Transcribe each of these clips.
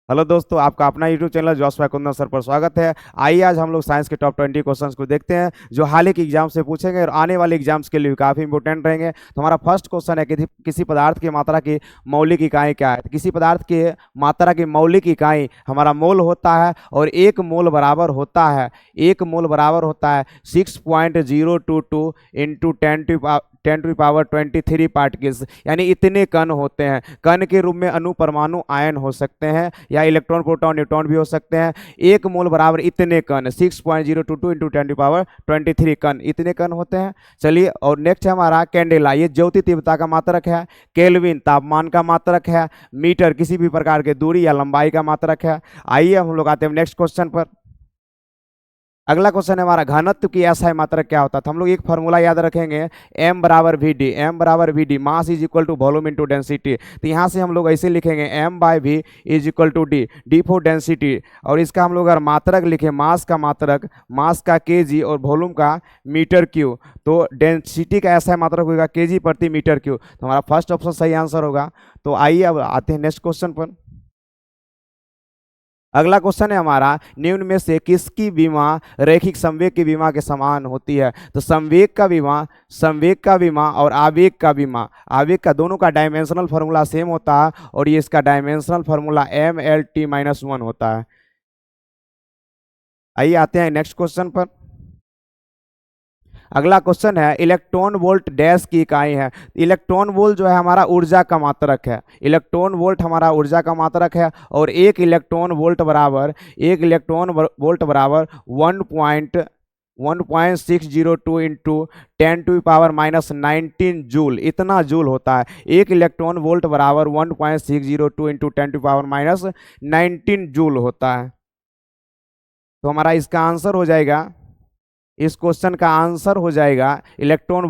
Hello दोस्तों, आपका अपना यूट्यूब चैनल जॉस कुंदन सर पर स्वागत है। आइए आज हम लोग साइंस के टॉप 20 क्वेश्चंस को देखते हैं जो हाल ही के एग्जाम से पूछेंगे और आने वाले एग्जाम्स के लिए भी काफ़ी इंपॉर्टेंट रहेंगे। तो हमारा फर्स्ट क्वेश्चन है कि किसी पदार्थ की मात्रा की मौलिक इकाई क्या है। तो किसी पदार्थ की मात्रा की मौलिक इकाई हमारा मोल होता है और एक मोल बराबर होता है 6.022 इंटू 10⁻23 पार्टिकल्स, यानी इतने कण होते हैं। कण के रूप में अणु परमाणु आयन हो सकते हैं या इलेक्ट्रॉन प्रोटॉन न्यूट्रॉन भी हो सकते हैं। एक मोल बराबर इतने कण 6.022 इंटू 10⁻23 कण, इतने कण होते हैं। चलिए, और नेक्स्ट है हमारा कैंडेला। ये ज्योति तीव्रता का मात्रक है। केल्विन तापमान का मात्रक है। मीटर किसी भी प्रकार के दूरी या लंबाई का मात्रक है। आइए हम लोग आते हैं नेक्स्ट क्वेश्चन पर। अगला क्वेश्चन है हमारा घनत्व की एसआई मात्रक क्या होता है। तो हम लोग एक फॉर्मूला याद रखेंगे, m बराबर वी डी। एम बराबर v d, mass is equal to volume into density. तो यहाँ से हम लोग ऐसे लिखेंगे m by v is equal to d, d for density. और इसका हम लोग अगर मात्रक लिखें, मास का मात्रक, मास का केजी और वॉल्यूम का मीटर क्यू, तो डेंसिटी का एसआई मात्रक होगा केजी प्रति मीटर क्यू। तो हमारा फर्स्ट ऑप्शन सही आंसर होगा। तो आइए अब आते हैं नेक्स्ट क्वेश्चन पर। अगला क्वेश्चन है हमारा, निम्न में से किसकी विमा रैखिक संवेग की विमा के समान होती है। तो संवेग का विमा और आवेग का विमा, आवेग का दोनों का डायमेंशनल फार्मूला सेम होता है और ये इसका डायमेंशनल फार्मूला MLT-1 होता है। आइए आते हैं नेक्स्ट क्वेश्चन पर। अगला क्वेश्चन है, इलेक्ट्रॉन वोल्ट डैश की इकाई है। इलेक्ट्रॉन वोल्ट जो है हमारा ऊर्जा का मात्रक है। इलेक्ट्रॉन वोल्ट हमारा ऊर्जा का मात्रक है और एक इलेक्ट्रॉन वोल्ट बराबर 1.602 इंटू 10⁻⁻19 जूल, इतना जूल होता है। एक इलेक्ट्रॉन वोल्ट बराबर 1.602 इंटू 10⁻⁻19 जूल होता है। तो हमारा इसका आंसर हो जाएगा, इस क्वेश्चन का आंसर हो जाएगा इलेक्ट्रॉन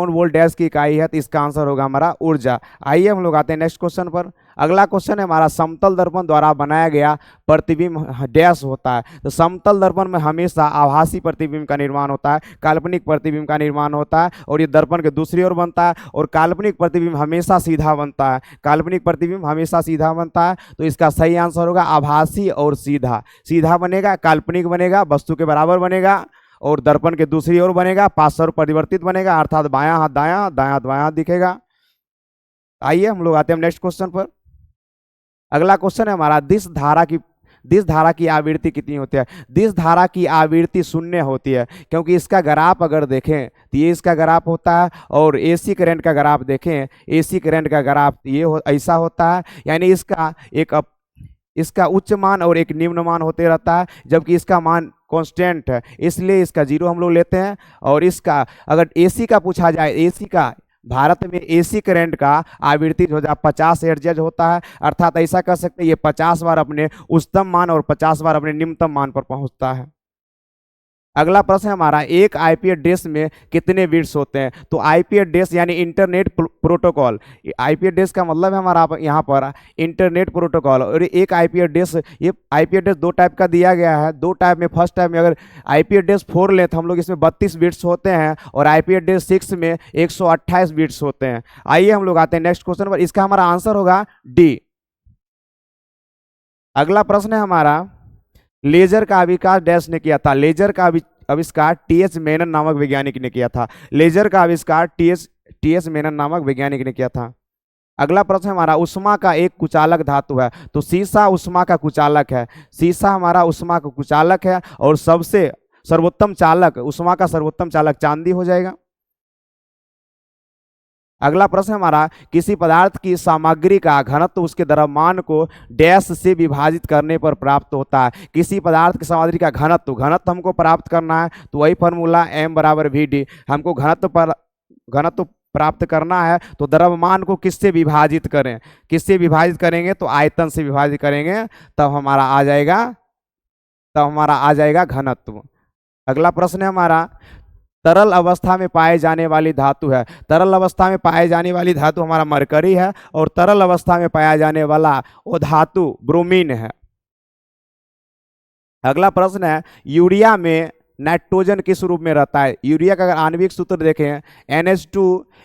वोल्ट डैश की इकाई है, तो इसका आंसर होगा हमारा ऊर्जा। आइए हम लोग आते हैं नेक्स्ट क्वेश्चन पर। अगला क्वेश्चन है हमारा, समतल दर्पण द्वारा बनाया गया प्रतिबिंब डैश होता है। तो समतल दर्पण में हमेशा आभासी प्रतिबिंब का निर्माण होता है, काल्पनिक प्रतिबिंब का निर्माण होता है और ये दर्पण के दूसरी ओर बनता है। और काल्पनिक प्रतिबिंब हमेशा सीधा बनता है, काल्पनिक प्रतिबिंब हमेशा सीधा बनता है। तो इसका सही आंसर होगा आभासी और सीधा। सीधा बनेगा, काल्पनिक बनेगा, वस्तु के बराबर बनेगा और दर्पण के दूसरी ओर बनेगा, पार्श्व परिवर्तित बनेगा, अर्थात बायां हाथ दायां, दायां हाथ बायां दिखेगा। आइए हम लोग आते हैं नेक्स्ट क्वेश्चन पर। अगला क्वेश्चन है हमारा, दिश धारा की आवृत्ति कितनी होती है। दिश धारा की आवृत्ति शून्य होती है, क्योंकि इसका ग्राफ अगर देखें तो ये इसका ग्राफ होता है और एसी करंट का ग्राफ देखें, एसी करंट का ग्राफ ये ऐसा होता है। यानी इसका उच्च मान और एक निम्न मान होते रहता है, जबकि इसका मान कांस्टेंट है, इसलिए इसका जीरो हम लोग लेते हैं। और इसका अगर एसी का पूछा जाए, एसी का भारत में एसी करंट का आवृत्ति जो 50 हर्ट्ज होता है, अर्थात ऐसा कह सकते हैं ये 50 बार अपने उच्चतम मान और 50 बार अपने निम्नतम मान पर पहुंचता है। अगला प्रश्न है हमारा, एक आईपी एड्रेस में कितने बिट्स होते हैं। तो आईपी एड्रेस यानी इंटरनेट प्रोटोकॉल, आईपी एड्रेस का मतलब है हमारा यहाँ पर इंटरनेट प्रोटोकॉल। और एक आईपी एड्रेस, ये आईपी एड्रेस दो टाइप का दिया गया है, दो टाइप में। फर्स्ट टाइप में अगर आईपी एड्रेस 4 लें तो हम लोग इसमें 32 बिट्स होते हैं और आईपी एड्रेस 6 में 128 बिट्स होते हैं। आइए हम लोग आते हैं नेक्स्ट क्वेश्चन पर। इसका हमारा आंसर होगा डी। अगला प्रश्न है हमारा, लेजर का आविष्कार डैश ने किया था। लेजर का आविष्कार टीएच मेनन नामक वैज्ञानिक ने किया था। लेजर का आविष्कार टीएच मेनन नामक वैज्ञानिक ने किया था। अगला प्रश्न हमारा, उष्मा का एक कुचालक धातु है। तो सीसा उष्मा का कुचालक है। सीसा हमारा उष्मा का कुचालक है और सबसे सर्वोत्तम चालक, उष्मा का सर्वोत्तम चालक चांदी हो जाएगा। अगला प्रश्न हमारा, किसी पदार्थ की सामग्री का घनत्व उसके द्रव्यमान को डैश से विभाजित करने पर प्राप्त होता है। किसी पदार्थ की सामग्री का घनत्व हमको प्राप्त करना है, तो वही फॉर्मूला m बराबर वी डी। हमको घनत्व प्राप्त करना है तो द्रव्यमान को किससे विभाजित करें, किससे विभाजित करेंगे तो आयतन से विभाजित करेंगे, तब हमारा आ जाएगा घनत्व। अगला प्रश्न है हमारा, तरल अवस्था में पाए जाने वाली धातु है। तरल अवस्था में पाए जाने वाली धातु हमारा मरकरी है और तरल अवस्था में पाया जाने वाला वो धातु ब्रोमीन है। अगला प्रश्न है, यूरिया में नाइट्रोजन किस रूप में रहता है। यूरिया का अगर आणविक सूत्र देखें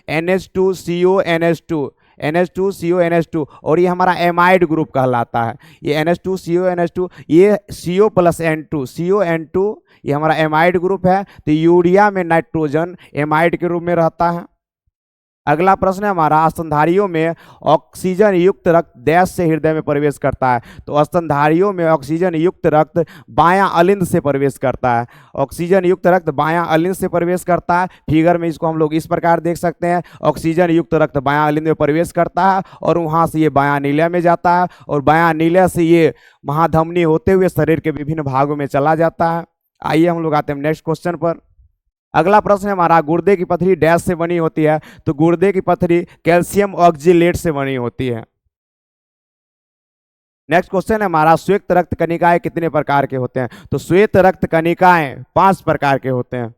NH2 CO NH2, NH2CO NH2 और ये हमारा एमाइड ग्रुप कहलाता है। ये NH2CO NH2 ये CO plus N2 CO N2 ये हमारा एमाइड ग्रुप है। तो यूरिया में नाइट्रोजन एमाइड के रूप में रहता है। अगला प्रश्न है हमारा, स्तनधारियों में ऑक्सीजन युक्त रक्त डैश से हृदय में प्रवेश करता है। तो स्तनधारियों में ऑक्सीजन युक्त रक्त बायां अलिंद से प्रवेश करता है। ऑक्सीजन युक्त रक्त बायां अलिंद से प्रवेश करता है। फिगर में इसको हम लोग इस प्रकार देख सकते हैं, ऑक्सीजन युक्त रक्त बायां अलिंद में प्रवेश करता है और वहां से ये बायां नीले में जाता है और बायां नीले से ये महाधमनी होते हुए शरीर के विभिन्न भागों में चला जाता है। आइए हम लोग आते हैं नेक्स्ट क्वेश्चन पर। अगला प्रश्न है हमारा, गुर्दे की पथरी डैश से बनी होती है। तो गुर्दे की पथरी कैल्शियम ऑक्जिलेट से बनी होती है। नेक्स्ट क्वेश्चन है हमारा, श्वेत रक्त कणिकाएं कितने प्रकार के होते हैं। तो श्वेत रक्त कणिकाएं 5 प्रकार के होते हैं।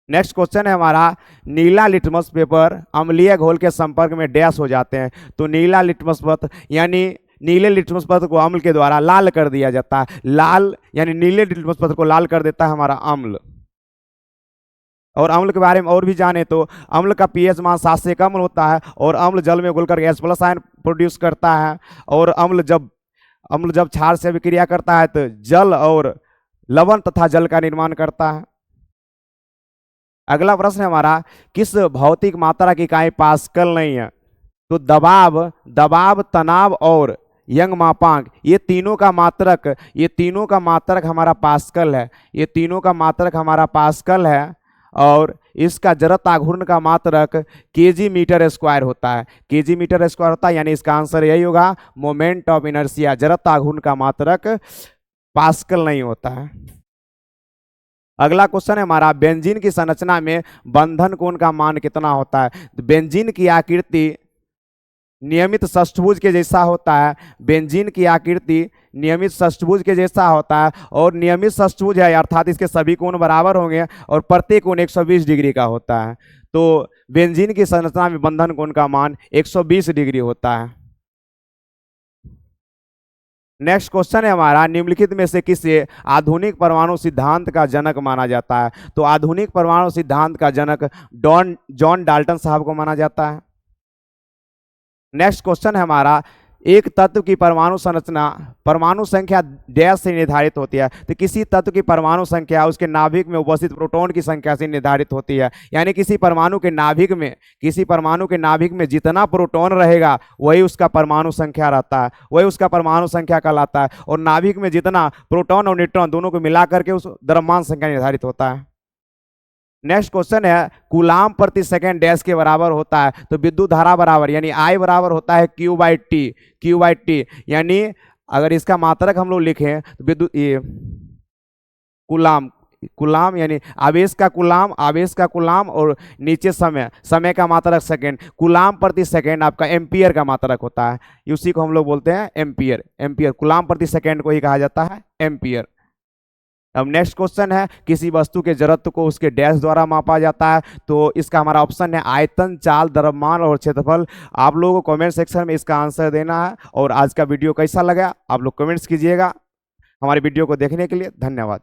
नेक्स्ट क्वेश्चन है हमारा, नीला लिटमस पेपर अम्लीय घोल के संपर्क में डैश हो जाते हैं। तो नीला लिटमस पत्र यानी नीले लिटमस पत्र को अम्ल के द्वारा लाल कर दिया जाता है। लाल यानी नीले लिटमस पत्र को लाल कर देता है हमारा अम्ल। और अम्ल के बारे में और भी जाने तो अम्ल का pH मान 7 से कम होता है और अम्ल जल में घुलकर H+ आयन प्रोड्यूस करता है। और अम्ल जब क्षार से अभिक्रिया करता है तो जल और लवण तथा जल का निर्माण करता है। अगला प्रश्न है हमारा, किस भौतिक मात्रा की इकाई पास्कल नहीं है। तो दबाव, तनाव और यंग मापांक ये तीनों का मात्रक हमारा पास्कल है। ये तीनों का मात्रक हमारा पास्कल है और इसका जड़ता घूर्ण का मात्रक केजी मीटर स्क्वायर होता है। केजी मीटर स्क्वायर होता है यानी इसका आंसर यही होगा, मोमेंट ऑफ इनर्शिया। जड़ता घूर्ण का मात्रक पास्कल नहीं होता है। अगला क्वेश्चन है हमारा, बेंजीन की संरचना में बंधन कोण का मान कितना होता है। तो बेंजीन की आकृति नियमित षष्ठभुज के जैसा होता है। बेंजीन की आकृति नियमित षष्ठभुज के जैसा होता है और नियमित षष्ठभुज है अर्थात इसके सभी कोण बराबर होंगे और प्रत्येक कोण 120 डिग्री का होता है। तो बेंजीन की संरचना में बंधन कोण का मान 120 डिग्री होता है। नेक्स्ट क्वेश्चन है हमारा, निम्नलिखित में से किसे आधुनिक परमाणु सिद्धांत का जनक माना जाता है। तो आधुनिक परमाणु सिद्धांत का जनक जॉन डाल्टन साहब को माना जाता है। नेक्स्ट क्वेश्चन है हमारा, एक तत्व की परमाणु संरचना परमाणु संख्या डैश से निर्धारित होती है। तो किसी तत्व की परमाणु संख्या उसके नाभिक में उपस्थित प्रोटॉन की संख्या से निर्धारित होती है। यानी किसी परमाणु के नाभिक में जितना प्रोटॉन रहेगा वही उसका परमाणु संख्या रहता है, वही उसका परमाणु संख्या कहलाता है। और नाभिक में जितना प्रोटॉन और न्यूट्रॉन दोनों को मिलाकर के उस द्रव्यमान संख्या निर्धारित होता है। नेक्स्ट क्वेश्चन है, कूलाम प्रति सेकेंड डैश के बराबर होता है। तो विद्युत धारा बराबर यानी I बराबर होता है Q/T यानी अगर इसका मात्रक हम लोग लिखें तो विद्युत ये कूलाम यानी आवेश का कूलाम और नीचे समय का मात्रक सेकेंड। कूलाम प्रति सेकेंड आपका एम्पियर का मात्रक होता है, उसी को हम लोग बोलते हैं एम्पियर। कूलाम प्रति सेकेंड को ही कहा जाता है एम्पियर। अब नेक्स्ट क्वेश्चन है, किसी वस्तु के जड़त्व को उसके डैश द्वारा मापा जाता है। तो इसका हमारा ऑप्शन है आयतन, चाल, द्रव्यमान और क्षेत्रफल। आप लोगों को कमेंट सेक्शन में इसका आंसर देना है। और आज का वीडियो कैसा लगा आप लोग कमेंट्स कीजिएगा। हमारी वीडियो को देखने के लिए धन्यवाद।